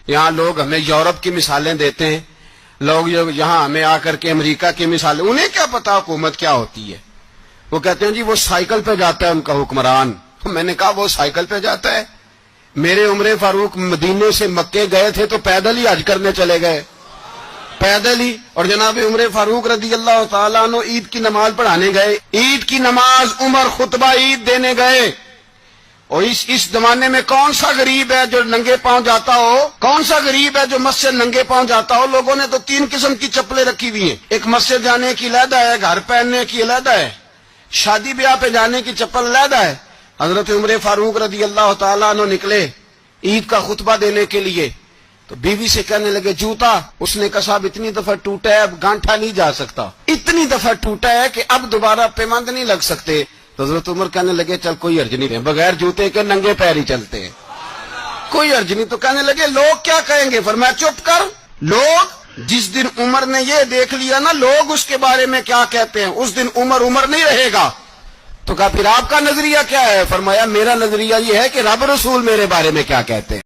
یہاں لوگ ہمیں یورپ کی مثالیں دیتے ہیں، لوگ یہاں ہمیں آ کر کے امریکہ کی مثالیں، انہیں کیا پتا حکومت کیا ہوتی ہے؟ وہ کہتے ہیں جی وہ سائیکل پہ جاتا ہے ان کا حکمران۔ میں نے کہا وہ سائیکل پہ جاتا ہے؟ میرے عمر فاروق مدینے سے مکے گئے تھے تو پیدل ہی حج کرنے چلے گئے، پیدل ہی۔ اور جناب عمر فاروق رضی اللہ تعالیٰ عنہ عید کی نماز پڑھانے گئے، عید کی نماز عمر خطبہ عید دینے گئے۔ اور اس زمانے میں کون سا غریب ہے جو ننگے پاؤں جاتا ہو؟ کون سا غریب ہے جو مسجد ننگے پاؤں جاتا ہو؟ لوگوں نے تو 3 قسم کی چپلیں رکھی ہوئی ہیں، ایک مسجد جانے کی علیحدہ ہے، گھر پہننے کی علیحدہ ہے، شادی بیاہ پہ جانے کی چپل علیحدہ ہے۔ حضرت عمر فاروق رضی اللہ تعالیٰ عنہ نکلے عید کا خطبہ دینے کے لیے، تو بیوی سے کہنے لگے جوتا۔ اس نے کہا صاحب اتنی دفعہ ٹوٹا ہے اب گانٹھا نہیں جا سکتا، اتنی دفعہ ٹوٹا ہے کہ اب دوبارہ پیمند نہیں لگ سکتے۔ تو حضرت عمر کہنے لگے چل کوئی حرج نہیں ہے، بغیر جوتے کے ننگے پیر ہی چلتے ہیں، کوئی حرج نہیں۔ تو کہنے لگے لوگ کیا کہیں گے؟ فرمایا چپ کر، لوگ جس دن عمر نے یہ دیکھ لیا نا لوگ اس کے بارے میں کیا کہتے ہیں، اس دن عمر نہیں رہے گا۔ تو کہا پھر آپ کا نظریہ کیا ہے؟ فرمایا میرا نظریہ یہ ہے کہ رب رسول میرے بارے میں کیا کہتے ہیں۔